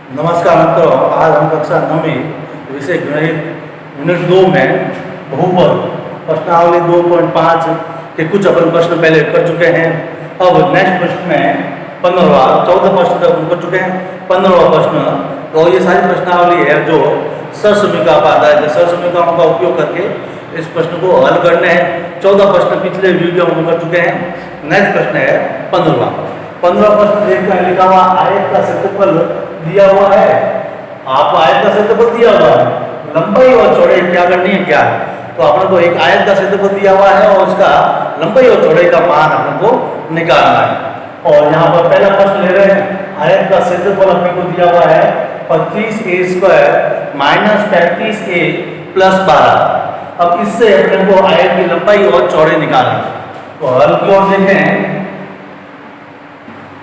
नमस्कार मित्रों, आज हम कक्षा 9वीं विषय गणित यूनिट 2 में बहुपद प्रश्नावली 2.5 के कुछ अपन प्रश्न पहले कर चुके हैं। अब नेक्स्ट प्रश्न में 15वां 14 प्रश्न तक हम कर चुके हैं। 15वां प्रश्न तो ये सारी प्रश्नावली है जो सरसमीका पाता है, सरसमीकाओं का उपयोग करके इस प्रश्न को हल करने हैं। 14 प्रश्न पिछले वीडियो में कर चुके हैं। नेक्स्ट प्रश्न है 15वां। 15वां प्रश्न देखकर लिखा हुआ आयत का क्षेत्रफल दिया हुआ है। आपको आयत का क्षेत्रफल दिया हुआ है, लंबाई और चौड़ाई क्या करनी है क्या है। तो अपन को एक आयत का क्षेत्रफल दिया हुआ है और उसका लंबाई और चौड़ाई का मान अपन को निकालना है। और यहाँ पर पहला प्रश्न ले रहे हैं। आयत का क्षेत्रफल अपने को दिया हुआ है 25a² माइनस 35a प्लस 12। अब इससे अपने को आयत की लंबाई और चौड़ाई निकालना है। तो हल की ओर देखें,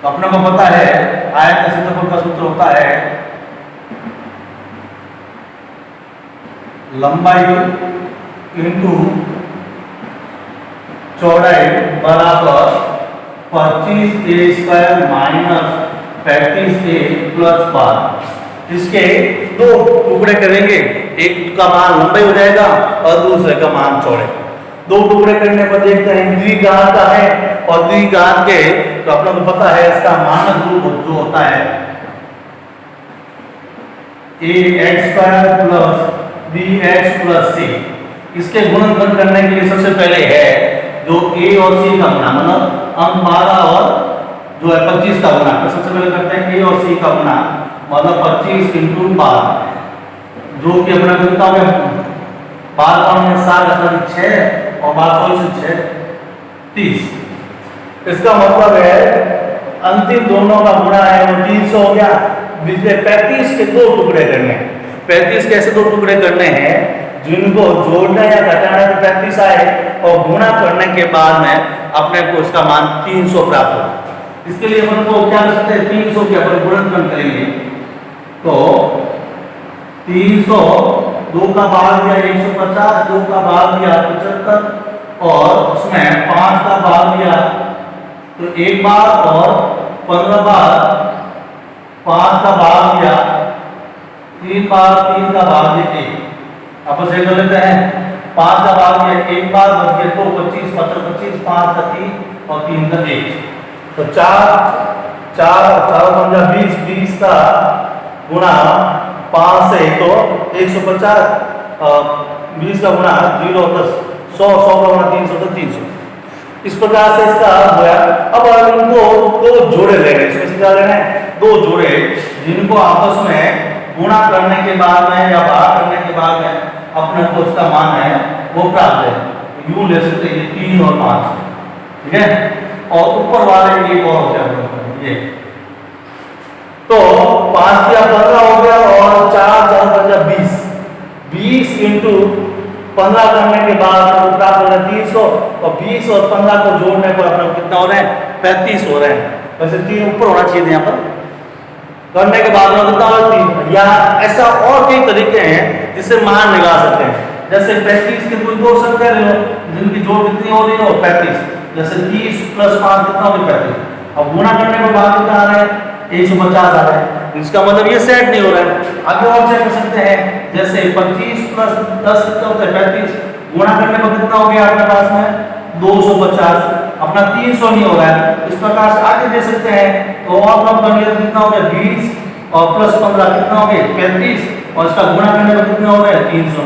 अपने को पता है आयत का क्षेत्रफल का सूत्र होता है लंबाई इंटू चौड़ाई बराबर 25a² माइनस 35a प्लस 12। इसके दो टुकड़े करेंगे, एक का मान लंबाई हो जाएगा और दूसरे का मान चौड़ाई। दो टुकड़े करने पर देखते हैं द्विघात का है और द्विघात के तो अपने को पता है इसका मानक रूप जो होता है ax² plus bx plus c। इसके गुणनखंड करने के लिए सबसे पहले है जो a और c का गुणा, मतलब अंक 12 और जो है 25 का गुणा। सबसे पहले करते हैं a और c का गुणा, मतलब 25 इंटू 12 जो कि अपना कितना हो गया 12 6 और 12 6 30। इसका मतलब है अंतिम दोनों का गुणा है वो 300 हो गया। बीच में 35 के दो टुकड़े करने हैं। 35 कैसे दो टुकड़े करने हैं जिनको जोड़ना या घटाना तो 35 आए और गुणा करने के बाद में अपने को इसका मान 300 प्राप्त हो। इसके लिए अपन को क्या कर सकते हैं 300 के अपन गुणनखंड करेंगे तो 300 2 का भाग दिया 150, 2 का भाग दिया 75 और उसमें 5 का भाग दिया तो एक बार और 15 बार 5 का भाग दिया 3 बार 3 का भाग दिया 1। आप उसे कर लेते हैं 5 का भाग दिया एक बार बच गया तो 25 25 5 का 3 और 3 का 1। तो 4 20 20 का गुणा 5 से तो 150 20 का गुणा 0 10 100 100 का गुणा 300 तो 300। इस प्रकार से इसका होया। अब इनको दो जोड़े ले रहे हैं, इसमें क्या ले रहे हैं दो जोड़े जिनको आपस में गुणा करने के बाद में या भाग करने के बाद में अपने को उसका मान है वो प्राप्त है। यूं ले सकते हैं 3 और 5, ठीक है। और ऊपर वाले एक और हो गया ये तो 5 या 15 हो गया और 4 4 20 20 इंटू 15 करने के बाद प्राप्त हो रहा है 300 और 20 और 15 को जोड़ने पर अपना कितना हो रहे हैं 35 हो रहे हैं। वैसे 3 ऊपर होना चाहिए यहाँ पर करने के बाद में कितना होगा 3। या ऐसा और कई तरीके हैं जिससे मान निकाल सकते हैं। जैसे 35 के कोई दो संख्या ले लो जिनकी जोड़ कितनी हो रही है 35। जैसे 30 प्लस 5 कितना हो गया 35। अब गुणा करने के बाद कितना आ रहा है 150 आ रहा है। इसका मतलब ये सेट नहीं हो रहा है। आगे और चेक कर सकते हैं जैसे 25 प्लस 10 कितना होता है 35। गुणा करने पर कितना हो गया आपके पास में 250। अपना 300 नहीं हो रहा है। इस प्रकार से आगे दे सकते हैं तो और कम कर लिया कितना हो गया 20 और प्लस 15 कितना हो गया 35 और इसका गुणा करने पर कितना हो गया 300।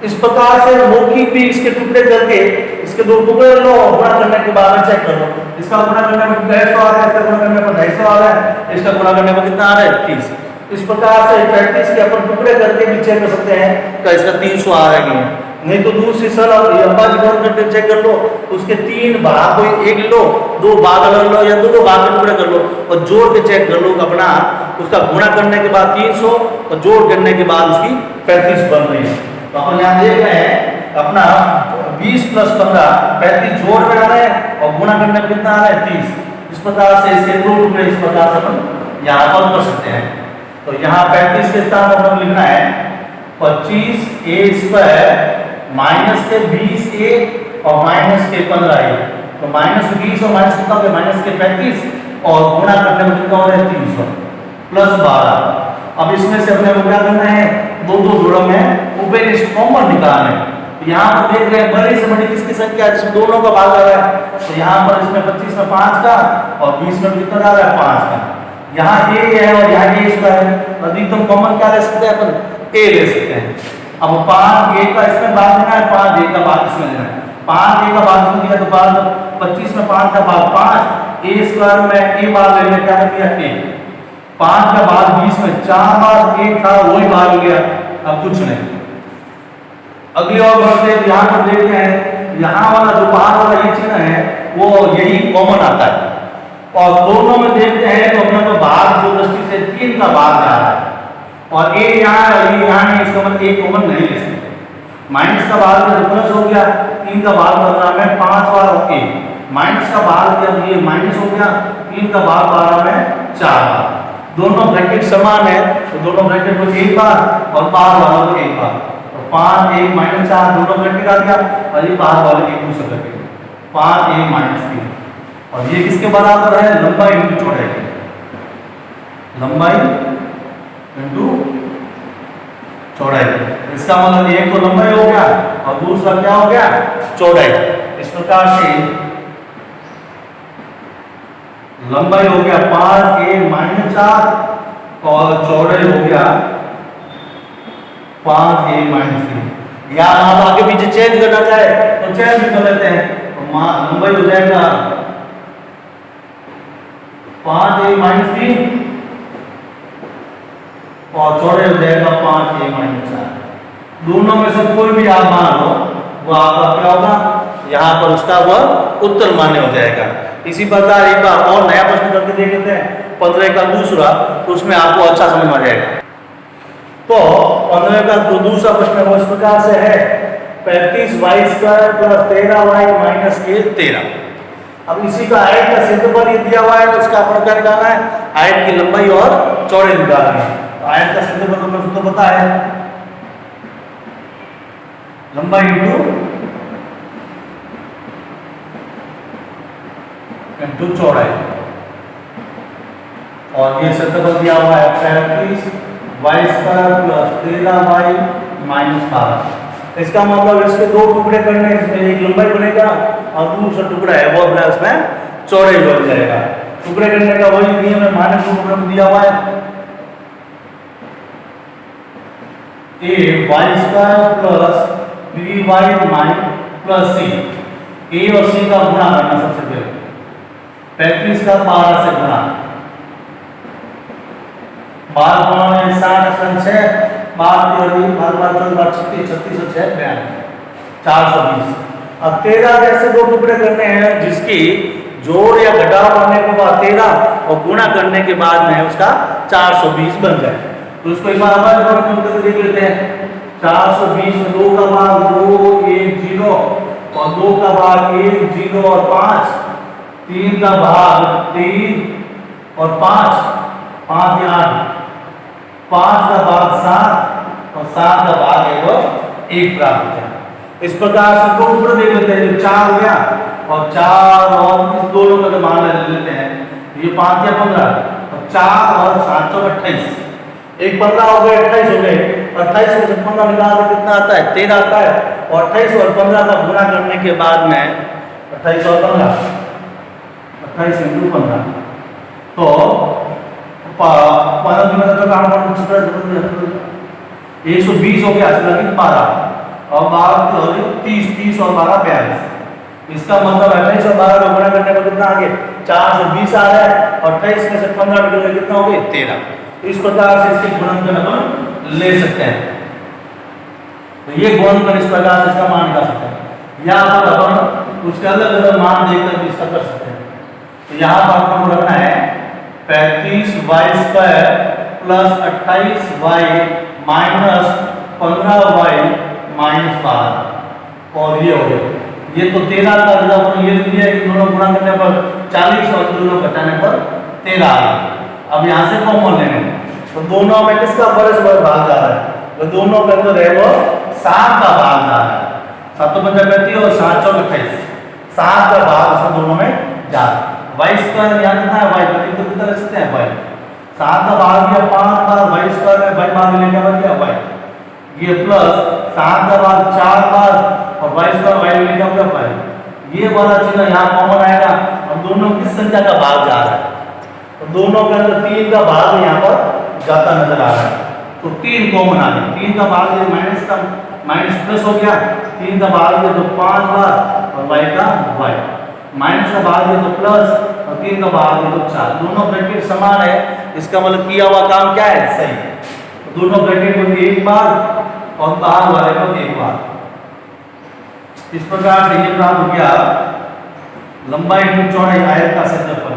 इस प्रकार से मौखिक भी इसके टुकड़े करके इसके दो टुकड़े लो और गुणा करने के बाद चेक कर लो। इसका गुणा करने पर 150 आ रहा है, इसका गुणा करने पर 250 आ रहा है, इसका गुणा करने पर कितना आ रहा है 30। इस प्रकार से 35 के अपन टुकड़े करके भी चेक कर सकते हैं कि इसका 300 आ रहा है नहीं तो दूसरी सरल लंबा गुणन करके चेक कर लो। उसके 3 भाग कोई एक लो, 2 भाग अलग लो या दो भाग के टुकड़े कर लो और जोड़ के चेक कर लो अपना उसका गुणा करने के बाद 300 और जोड़ करने के बाद उसकी 35 बन रही है। तो अपन यहाँ देख रहे हैं अपना 20 प्लस 15 35 जोड़ में आ रहा है और गुणा करने में कितना आ रहा है 30। इस प्रकार से इसके दो टुकड़े इस प्रकार से अपन यहाँ पर कर सकते हैं। तो यहाँ 35 के स्थान पर अपन लिखना है 25a² माइनस के 20a और माइनस के 15a। तो माइनस 20 और माइनस कितना माइनस के 35 और गुणा करने में कितना हो रहा है 300 प्लस 12। अब इसमें से अपने को क्या करना है, दो दो जोड़ों में उभयनिष्ठ कॉमन निकालना है। तो यहाँ पर देख रहे हैं बड़ी से बड़ी किसकी संख्या है जिसमें दोनों का भाग आ रहा है, तो यहाँ पर इसमें 25 में 5 का और 20 में कितना जा रहा है 5 का। यहाँ a है और यहाँ a इसका है, अधिकतम कॉमन क्या ले सकते हैं अपन, a ले सकते हैं। अब 5 a का इसमें भाग देना है, 5 a का भाग इसमें देना है। 5 a का भाग इसमें दिया तो भाग 25 में 5 का भाग 5, a स्क्वायर में a भाग लेने क्या कर दिया a, 5 का भाग 20 में 4 बार 1 था वही भाग हो गया, अब कुछ नहीं। अगली और बढ़ते हैं, यहाँ पर देखते हैं यहाँ वाला जो बाहर वाला ये चिन्ह है वो यही कॉमन आता है, और दोनों में देखते हैं तो अपना तो भाग जो दृष्टि से 3 का भाग जा रहा है, और a यहाँ है यहाँ है, इसका मतलब a कॉमन नहीं ले सकते। माइनस का भाग में प्लस हो गया, 3 का भाग बन रहा है 5 बार और a, माइनस का भाग जब ये माइनस हो गया 3 का भाग आ रहा है 4 बार। दोनों ब्रैकेट समान है तो दोनों ब्रैकेट को एक बार और बाहर वाला को एक बार, 5 1 माइनस 4 दोनों ब्रैकेट आ गया, और ये बाहर वाले एक दूसरे ब्रैकेट 5 1 माइनस 3, और ये किसके बराबर है, लंबाई इंटू चौड़ाई की, लंबाई इंटू चौड़ाई। इसका मतलब एक तो लंबाई हो गया और दूसरा क्या हो गया, चौड़ाई। इस प्रकार से लंबाई हो गया 5 1 माइनस 4 और चौड़ाई हो गया 5 1 माइनस 3। या आप आगे पीछे चेंज करना चाहे तो चेंज भी कर लेते हैं, तो लंबाई हो जाएगा 5 1 माइनस 3 और चौड़ाई हो जाएगा 5 1 माइनस 4। दोनों में से कोई भी आप मान लो वो आपका क्या होगा, यहाँ पर उसका वह उत्तर मान्य हो जाएगा। इसी प्रकार एक बार और नया प्रश्न करके देख लेते हैं, 15 का दूसरा, तो उसमें आपको अच्छा समझ में आ जाएगा। तो 15 का जो दूसरा प्रश्न है वो इस प्रकार से है, 35y² प्लस 13y माइनस 13। अब इसी का आयत का क्षेत्रफल ये दिया हुआ है, तो इसका अपन क्या निकालना है, आयत की लंबाई और चौड़ाई निकालनी है। तो आयत का क्षेत्रफल तो मुझे तो पता है, लंबाई इंटू चौड़ाई, और ये क्षेत्रफल दिया हुआ है 35y² प्लस 13y माइनस 12। इसका मतलब इसके दो टुकड़े करने, इसमें एक लंबाई बनेगा और दूसरा टुकड़ा है वो अपना इसमें चौड़ाई बन जाएगा। टुकड़े करने का वही नियम है, माइनस टुकड़े में दिया हुआ है a² plus 3y minus plus c, a और c का गुणा करना सबसे पहले, 35 का 12 से गुणा, 12 में 60 6 12 36 36 और 6 420। अब 13 जैसे दो टुकड़े करने हैं जिसकी जोड़ या घटाव करने के बाद 13 और गुणा करने के बाद में उसका 420 बन जाए। तो उसको एक बार हमारे देख लेते हैं, 420 में 2 का भाग 2 1 0 और 2 का भाग 1 0 और 5, 3 का भाग 3 और 5 5 8, 5 का भाग 7 और 7 का भाग 1 प्राप्त होता है। इस प्रकार से दो टुकड़े देख लेते हैं, जो 4 हो गया और 4 और इस दोनों का मान ले लेते हैं, ये 5 या 15 और 4 और 7 और 28, एक 15 हो गए 28 हो गए, 28 में से 15 निकाल के कितना आता है 13 आता है, और 28 और 15 का गुणा करने के बाद में 28 और 15 28 इंटू 15 तो 120 हो गया, 12 और 30 30 और 12 42। इसका मतलब 28 और 12 का गुणा करने पर कितना आ गया 420 आ रहा है, और 28 में से 15 निकलने कितना हो गया 13। तो इस प्रकार से इसके गुणनफल अपन ले सकते हैं। तो ये गुणनफल इस प्रकार से इसका मान निकाल सकते हैं, या पर अपन उसके अलग अलग मान देखकर भी इसका कर सकते हैं। तो यहाँ पर आपको रखना है 35y² plus 28y minus 15y minus 12, और ये हो गया, ये तो 13 का जब अपन ये दिया कि दोनों गुणा करने पर 40 और दोनों घटाने पर 13 आ गया। अब यहाँ से कॉमन लेने, तो दोनों में किसका बड़े से बड़ा भाग जा रहा है, तो दोनों के अंदर है वो 7 का भाग जा रहा है, 7 तो 35 और 7 4 28, 7 का भाग इसमें दोनों में जा रहा है। y² यहाँ कितना है y, तो कितना रख सकते हैं y, 7 का भाग दिया 5 बार वाई स्क्वायर में वाई भाग लेके बच गया वाई। ये प्लस 7 का भाग 4 बार और वाई स्क्वायर वाई लेके बच गया वाई। ये वाला चिन्ह यहाँ कॉमन आएगा और दोनों किस संख्या का भाग जा रहा है, तो दोनों के अंदर 3 का भाग यहाँ पर जाता नजर आ रहा है, तो 3 कॉमन आ गया। 3 का भाग ये माइनस का माइनस प्लस हो गया, 3 का भाग ये तो 5 बार और वाई का वाई, माइनस का भाग ये तो प्लस और 3 का भाग ये तो 4, दोनों ब्रैकेट समान है, इसका मतलब किया हुआ काम क्या है, सही है। तो दोनों ब्रैकेट को एक बार और बाहर वाले को एक बार। इस प्रकार से ये प्राप्त हो गया लंबाई इंटू चौड़ाई आयत का क्षेत्रफल।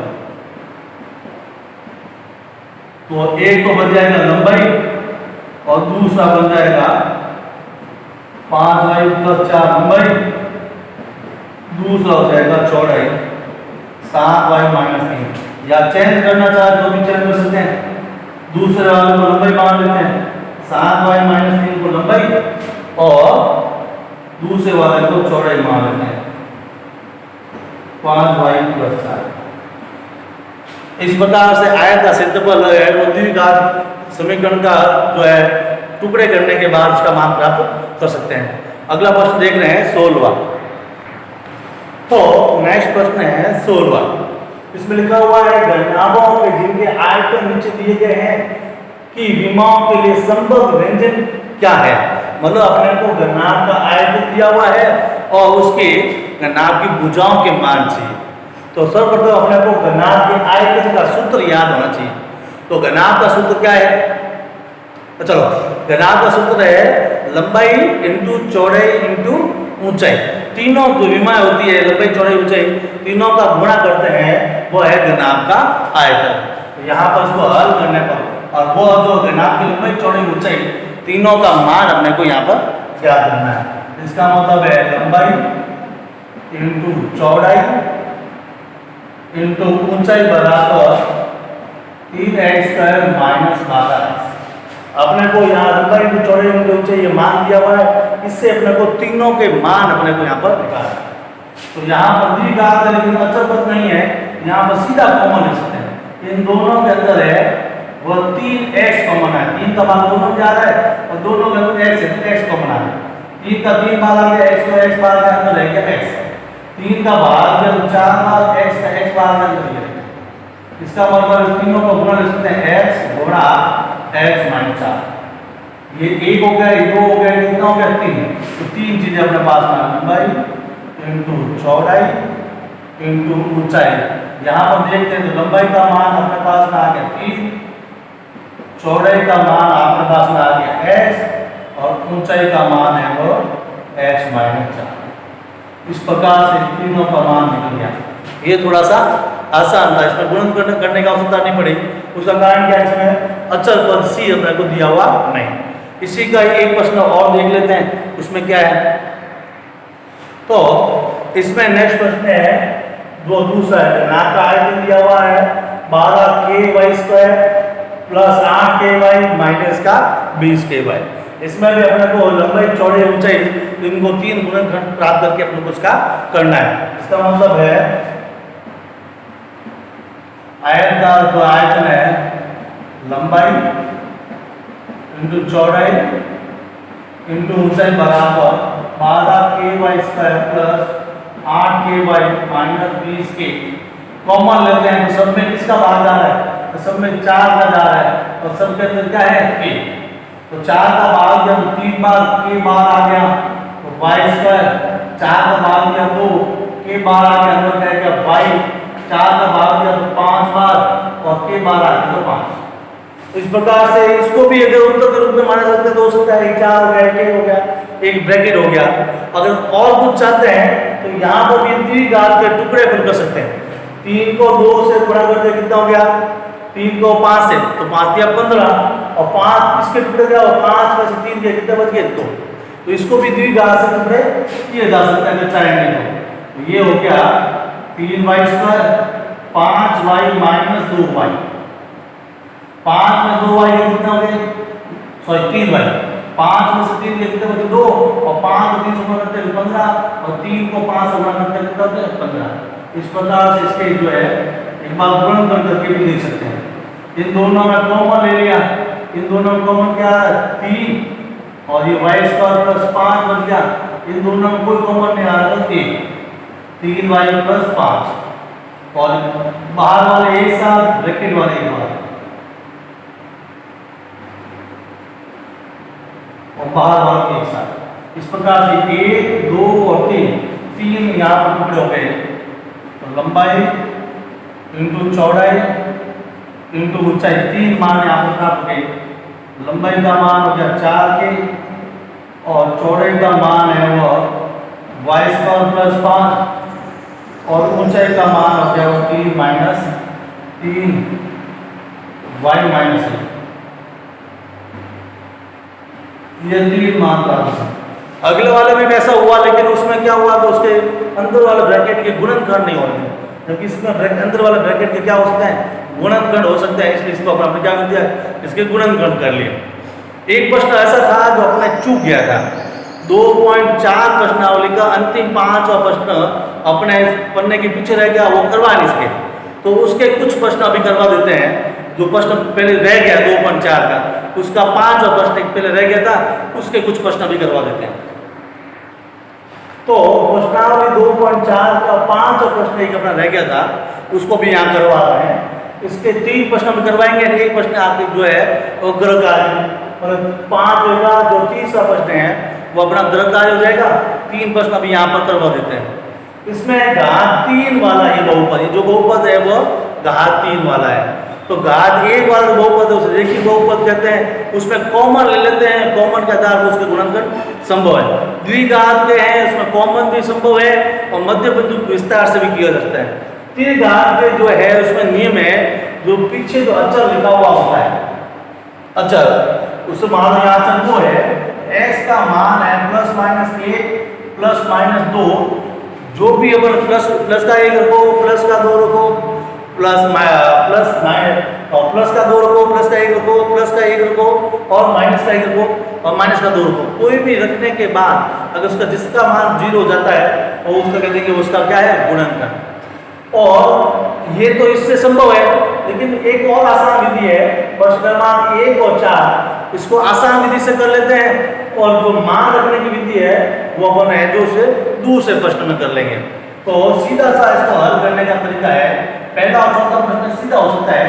तो एक तो बन जाएगा लंबाई और दूसरा बन जाएगा 5 वाई प्लस 4 लंबाई, दूसरा हो जाएगा चौड़ाई 7 वाई माइनस 3। या चेंज करना चाहे तो भी चेंज कर सकते हैं, दूसरे वाले को लंबाई मान लेते हैं 7 वाई माइनस 3 को लंबाई और दूसरे वाले को चौड़ाई मान लेते हैं 5 वाई प्लस 4। इस प्रकार से आयत का क्षेत्रफल है वो द्विघात समीकरण का जो है टुकड़े करने के बाद उसका मान प्राप्त कर सकते हैं। अगला प्रश्न देख रहे हैं 16वां। तो नेक्स्ट प्रश्न है 16वां। इसमें लिखा हुआ है घनाभों के जिनके आयतन नीचे दिए गए हैं कि विमाओं के लिए संभव व्यंजन क्या है। मतलब अपने को घनाभ का आयतन दिया हुआ है और उसके घनाभ की भुजाओं के मान चाहिए। तो सर्वप्रथम अपने को घनाभ के आयतन का सूत्र याद होना चाहिए। तो घनाभ का सूत्र क्या है, तो चलो घनाभ का सूत्र है लंबाई इंटू चौड़ाई इंटू ऊंचाई। तीनों जो विमाएं होती है लंबाई चौड़ाई ऊंचाई तीनों का गुणा करते हैं वो है घनाभ का आयतन। तो यहाँ पर उसको हल करने पर और वो जो घनाभ की लंबाई चौड़ाई ऊंचाई तीनों का मान अपने को यहाँ पर याद करना है। इसका मतलब है लंबाई इंटू चौड़ाई इंटू ऊंचाई बराबर 3x² माइनस 12x। अपने को यहाँ लंबाई इंटू चौड़ाई इंटू ऊंचाई ये मान दिया हुआ है, इससे अपने को तीनों के मान अपने को यहाँ पर निकालना है। तो यहाँ पर द्विघात है लेकिन अचर पद नहीं है, यहाँ पर सीधा कॉमन ले सकते हैं। इन दोनों के अंदर है वो 3x कॉमन है, 3 का भाग दोनों जा रहा है और दोनों के अंदर x है तो x कॉमन आ गया। 3 का 3 बार आ गया x और x बार के अंदर रह गया x। 3 का भाग जब 4 बार x का x बार के अंदर रह गया। इसका मतलब इस तीनों को गुणा ले सकते हैं x गुणा x माइनस 4। ये 1 हो गया, 2 हो गया, कितना हो गया 3। तो 3 चीजें अपने पास में लंबाई इंटू चौड़ाई इंटू ऊंचाई। यहाँ पर देखते हैं तो लंबाई का मान अपने पास में आ गया 3, चौड़ाई का मान आपके पास में आ गया x और ऊंचाई का मान है वो x माइनस 4। इस प्रकार से तीनों का मान निकल गया। ये थोड़ा सा आसान था, इसमें गुणन करने की आवश्यकता नहीं पड़ी। उसका कारण क्या है, इसमें अचर पद सी अपने को दिया हुआ नहीं। इसी का एक प्रश्न और देख लेते हैं उसमें क्या है। तो इसमें नेक्स्ट प्रश्न है जो दूसरा है, घनाभ का आयतन दिया हुआ है 12k² प्लस 8k माइनस का 20k। इसमें भी अपने को लंबाई चौड़ाई ऊंचाई इनको 3 गुणनखंड प्राप्त करके अपने को उसका करना है। इसका मतलब है आयत का जो आयतन है लंबाई इंटू चौड़ाई इंटू ऊंचाई बराबर 12k² plus 8k minus 20k। Common लेते हैं तो सब में किसका भाग जा रहा है, तो सब में 4 का जा रहा है और सब के अंदर क्या है k। तो 4 का भाग जब 3 बार k बार आ गया तो y², 4 का भाग दिया तो k बार आ गया अंदर क्या गया y, 4 का भाग दिया तो 5 बार और k बार आ गया तो 5। तो इस प्रकार से इसको भी अगर उत्तर के रूप में माना जाता है तो हो सकता है 4 हो गया, k हो गया, एक ब्रैकेट हो गया। अगर और कुछ चाहते हैं तो यहाँ पर भी द्विघात के टुकड़े कर सकते हैं। 3 को 2 से गुणा करते कितना हो गया, 3 को 5 से तो 5 दिया 15 और 5 इसके टुकड़े क्या हो 5 में से 3 के कितने बच गए 2। तो इसको भी द्विघात से टुकड़े किए जा सकते हैं अगर चाहेंगे तो। ये हो गया 3y², 5y माइनस 2y। 5 में 2y कितना हो गया, सॉरी 3y। 5 में से 3 के कितने बचे 2 और 5 को 3 से गुणा करते हैं 15 और 3 को 5 से गुणा करते हैं कितना होता है 15। इस प्रकार से इसके जो है एक बार गुणन करके भी लिख सकते हैं। इन दोनों में कॉमन ले लिया, इन दोनों में कॉमन क्या है 3 और ये y स्क्वायर प्लस 5 बन गया, इन दोनों में कोई कॉमन नहीं आ रहा तो 3y प्लस 5 और बाहर वाले एक साथ ब्रैकेट वाले एक बार और बाहर वाले एक साथ। इस प्रकार से 1 2 और 3 यहाँ पर टुकड़े हो गए, तो लंबाई इंटू चौड़ाई इंटू ऊंचाई 3 मान यहाँ पर प्राप्त हो गए। लंबाई का मान हो गया 4 के और चौड़ाई का मान है वह y स्क्वायर प्लस 5 और ऊंचाई का मान हो गया वो 3 माइनस 3 y माइनस 1। ये 3 मान प्राप्त है। अगले वाले में भी ऐसा हुआ, लेकिन उसमें क्या हुआ तो उसके अंदर वाले ब्रैकेट के गुणनखंड नहीं हो रहे, जबकि इसमें अंदर वाले ब्रैकेट के क्या हो सकते हैं गुणनखंड हो सकते हैं, इसलिए इसको अपने क्या कर दिया इसके गुणनखंड कर लिए। एक प्रश्न ऐसा था जो अपने चूक गया था, 2.4 प्रश्नावली का अंतिम 5वां प्रश्न अपने पन्ने के पीछे रह गया, वो करवा नहीं सके, तो उसके कुछ प्रश्न अभी करवा देते हैं। जो प्रश्न पहले रह गया 2.4 का, उसका 5वां प्रश्न एक पहले रह गया था, उसके कुछ प्रश्न अभी करवा देते हैं। तो प्रश्नावली 2.4 का 5वां प्रश्न एक अपना रह गया था, उसको भी यहाँ करवा रहे हैं। इसके 3 प्रश्न हम करवाएंगे, एक प्रश्न आपके जो है वो ग्रह कार्य, मतलब 5 होगा, जो 3रा प्रश्न है वो अपना ग्रह कार्य हो जाएगा। 3 प्रश्न अभी यहाँ पर करवा देते हैं। इसमें घात 3 वाला ये बहुपद, जो बहुपद है वो घात 3 वाला है, तो घात 1 वाला बहुपद है उसे रेखीय बहुपद कहते हैं। उसमें कॉमन ले लेते हैं, कॉमन के आधार पर उसके गुणनखंड संभव है। द्विघात के हैं उसमें कॉमन भी संभव है और मध्य बिंदु विस्तार से भी किया जाता है। त्रिघात के जो है उसमें नियम है, जो पीछे जो अचर लिखा हुआ होता है अचर, उसे मान लो यहाँ अचर वो है x का मान है प्लस माइनस 1 प्लस माइनस 2, जो भी अगर प्लस का 1 रखो, प्लस का 2 रखो, प्लस और प्लस का 2 रखो, प्लस का 1 रखो, प्लस का 1 रखो और माइनस का 1 रखो और माइनस का 2 रखो, कोई भी रखने के बाद अगर उसका जिसका मान 0 हो जाता है तो उसका कहते हैं कि उसका क्या है गुणनखंड। और ये तो इससे संभव है, लेकिन एक और आसान विधि है, प्रश्न क्रमांक 1 और 4 इसको आसान विधि से कर लेते हैं, और जो मान रखने की विधि है वो अपन है जो उसे दूसरे प्रश्न में कर लेंगे। तो सीधा सा इसको हल करने का तरीका है, पहला और चौथा प्रश्न सीधा हो सकता है,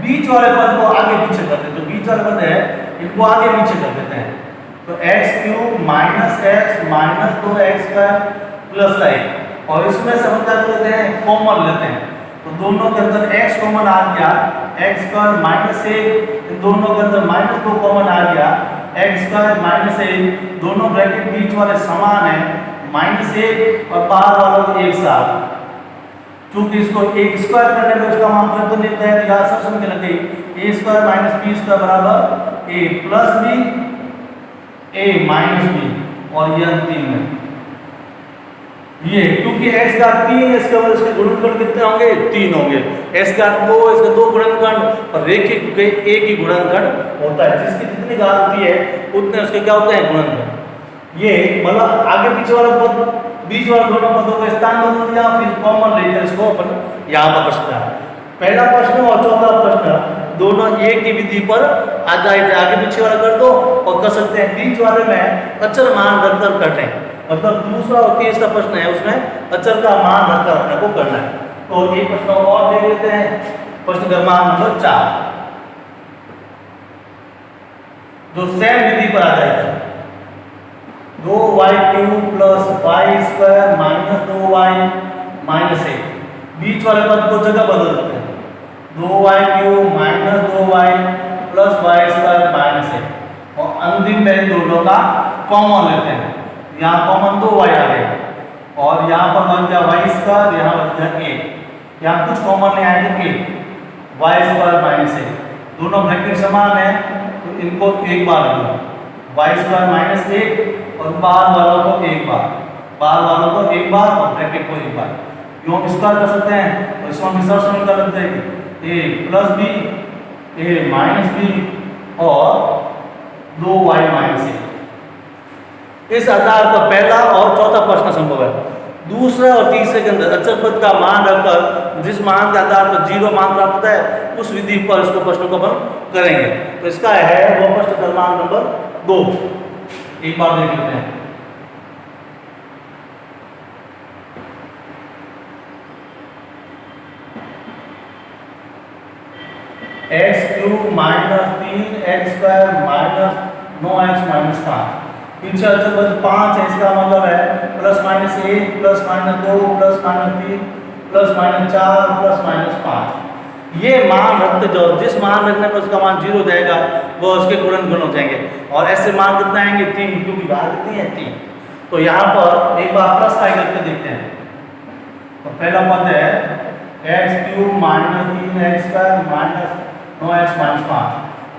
बीच वाले पद को आगे पीछे कर देते, जो बीच वाले पद है इनको आगे पीछे कर देते हैं। तो x³ minus x minus 2x² plus 1, और इसमें से हम क्या लेते हैं कॉमन लेते हैं, तो दोनों के अंदर x कॉमन आ गया, x² माइनस 1, इन दोनों के अंदर माइनस 2 कॉमन आ गया, x² माइनस 1, दोनों ब्रैकेट बीच वाले समान है, माइनस 1 और बाहर वालों को एक साथ, क्योंकि इसको एक स्क्वायर करने में उसका मान परिवर्तन नहीं होता है, तो यहाँ सब समझ लगे a² माइनस b² बराबर a plus b a minus b, और ये अंतिम है ये, क्योंकि x का 3 है, इसके बाद इसके गुणनखंड कितने होंगे 3 होंगे, x का 2, इसका 2 गुणनखंड और रेखिक के एक ही गुणनखंड होता है, जिसकी जितनी घात होती है उतने उसके क्या होते हैं गुणनखंड। ये मतलब आगे पीछे वाला पद, बीच वाले दोनों पदों का स्थान बदल दिया, फिर कॉमन लेकर इसको अपन यहाँ पर प्रश्न, पहला प्रश्न और चौथा प्रश्न दोनों एक ही विधि पर आधारित है, आगे पीछे वाला कर दो और कर सकते हैं, बीच वाले में अचर मान रखकर कटें, मतलब दूसरा और तीसरा प्रश्न है उसमें अचर का मान रखकर अपने को करना है। तो एक प्रश्न और देख लेते हैं, प्रश्न क्रमांक नंबर 4 जो सेम विधि पर आधारित है, 2y³ plus y² minus 2y minus 1, बीच वाले पद को जगह बदल देते हैं, 2y³ minus 2y plus y² minus 1, और अंतिम में दोनों का कॉमन लेते हैं, यहाँ कॉमन 2y आ गया और यहाँ पर बन गया y², यहाँ बन गया 1, यहाँ कुछ कॉमन नहीं आया तो 1 y² माइनस 1, दोनों ब्रैकेट समान है तो इनको एक बार लो, y² माइनस 1 और बाहर वालों को एक बार, बाहर वालों को एक बार और ब्रैकेट को एक बार, यूँ स्क्वायर कर सकते हैं, तो इसको हम विसर्जन कर सकते हैं a plus b a minus b और 2y माइनस 1। इस आधार पर पहला और चौथा प्रश्न संभव है। दूसरा और तीसरे के अंदर अचर पद का मान रखकर जिस मान के आधार पर 0 मान प्राप्त होता है उस विधि पर इसको प्रश्न को अपन करेंगे। तो इसका है वो प्रश्न क्रमांक नंबर 2। एक बार देख लेते हैं। x³ minus 3x² minus 9x minus 5 पीछे अचल 5 है, इसका मतलब है plus minus 1 plus minus 2 plus minus 3 plus minus 4 plus minus 5। ये मान रखते जाओ, जिस मान रखने पर उसका मान 0 हो जाएगा वो उसके गुणन हो जाएंगे। और ऐसे मान कितना आएंगे 3, क्योंकि बाहर कितनी है 3। तो यहाँ पर एक बार प्लस का करके देखते हैं। तो पहला पद है x³ minus 3x² minus 9x minus 5।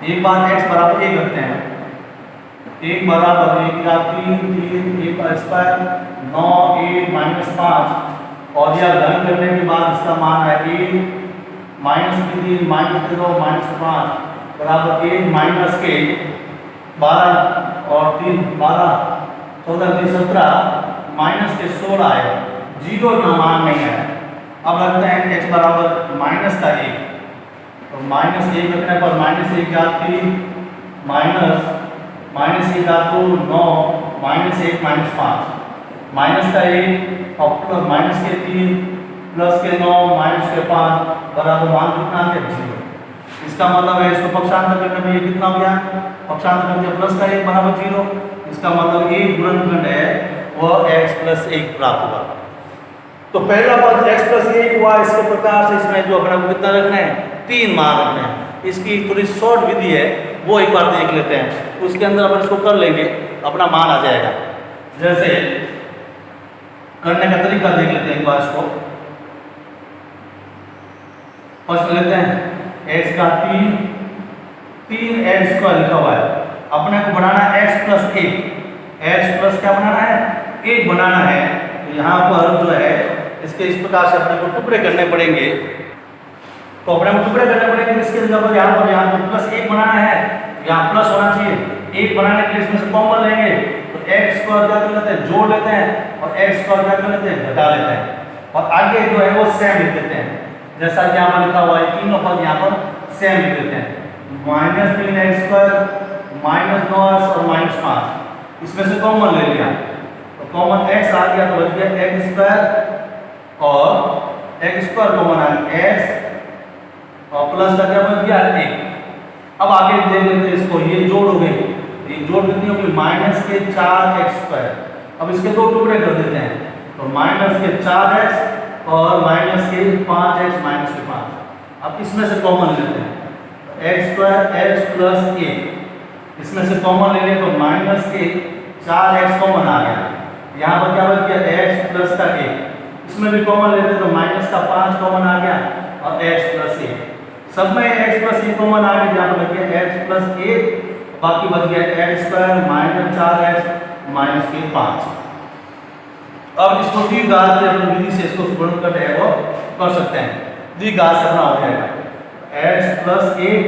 एक बार x बराबर 1 रखते हैं। 1 बराबर 1 का 3 3 1 का स्क्वायर 9 8 माइनस 5। और यह घन करने के बाद इसका मान है 1 माइनस 3 माइनस 2 माइनस 5 बराबर 1 माइनस के 12 और 3 12 14 3 17 माइनस के 16 है। 0 का मान नहीं है। अब रखते हैं x बराबर माइनस का 1। तो माइनस 1 रखने पर माइनस 1 का 3 माइनस माइनस 1 का 2 9 माइनस 1 माइनस 5 माइनस का 1 और प्लस माइनस के 3 प्लस के 9 माइनस के 5 बराबर मान कितना आ गया 0। इसका मतलब है इसको पक्षांतर करने में ये कितना हो गया, पक्षांतर करके प्लस का 1 बराबर 0। इसका मतलब एक गुणनखंड है वह x प्लस 1 प्राप्त हुआ। तो पहला पद x प्लस 1 हुआ। इसके प्रकार से इसमें जो अपना कितना रखना है 3 मान रखना है। इसकी थोड़ी शॉर्ट विधि है वो एक बार देख लेते हैं। उसके अंदर अपन इसको कर लेंगे, अपना मान आ जाएगा। जैसे करने का तरीका देख लेते हैं एक बार इसको। फर्स्ट लेते हैं x का 3x² लिखा हुआ है। अपने को बनाना है x प्लस 1। x प्लस क्या बनाना है 1 बनाना है। तो यहाँ पर जो है इसके इस प्रकार से अपने को टुकड़े करने पड़ेंगे। तो अपने को टुकड़े करने पड़ेंगे। इसके अंदर यहाँ पर प्लस 1 बनाना है, यहाँ प्लस होना चाहिए। 1 बनाने के लिए इसमें से कॉमन लेंगे तो x को क्या कर लेते हैं जोड़ लेते हैं और x को क्या कर लेते हैं घटा लेते हैं। और आगे जो है वो सेम लिख देते हैं। जैसा कि यहाँ पर लिखा हुआ है तीनों पद यहाँ पर सेम लिख देते हैं। माइनस 3x² माइनस 9x और माइनस 5 इसमें से कॉमन ले लिया तो कॉमन x आ गया तो बच गया x² और x² कॉमन आ गया x और प्लस का क्या बच गया 1। अब आगे देख लेते हैं इसको, ये जोड़ हो गई। ये जोड़ कितनी होगी माइनस के 4x²। अब इसके दो टुकड़े कर देते हैं तो माइनस के 4x और माइनस के 5x माइनस के 5। अब इसमें से कॉमन लेते हैं x² x प्लस 1 इसमें से कॉमन ले लें तो माइनस के 4x कॉमन आ गया। यहाँ पर क्या बच गया x प्लस का 1। इसमें भी कॉमन लेते हैं तो माइनस का 5 कॉमन आ गया और x प्लस 1। सब में x प्लस 1 कॉमन आ गया। यहाँ पर बच गया x प्लस 1 बाकी बच गया x² माइनस 4x माइनस के 5। अब इसको द्विघात से अपन विधि से इसको गुणन करते हैं वो कर सकते हैं। द्विघात से अपना हो जाएगा x प्लस 1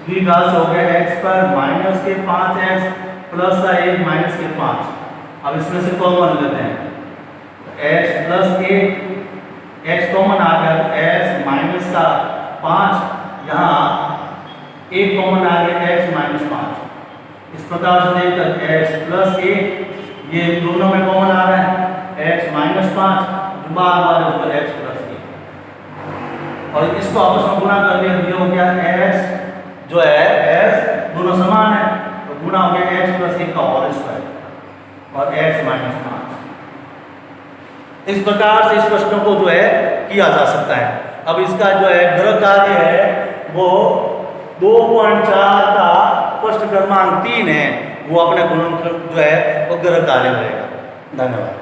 द्विघात से हो गया x² माइनस के 5x प्लस का 1 माइनस के 5। अब इसमें से कॉमन लेते हैं x प्लस 1 x कॉमन आ गया तो x माइनस का 5 यहाँ 1 कॉमन आ गया x माइनस 5। इस प्रकार से देखकर x प्लस 1 ये दोनों में कॉमन आ रहा है x माइनस 5 बार बार ऊपर x प्लस 1 और इसको आपस में गुणा कर दिया ये हो गया x जो है x दोनों समान है तो गुणा हो गया x प्लस 1 का होल स्क्वायर और x माइनस 5। इस प्रकार से इस प्रश्न को जो है किया जा सकता है। अब इसका जो है गृह कार्य है वो 2.4 का प्रश्न क्रमांक 3 है। वो अपने गुणनखंड जो है वो गृह कार्य रहेगा। धन्यवाद।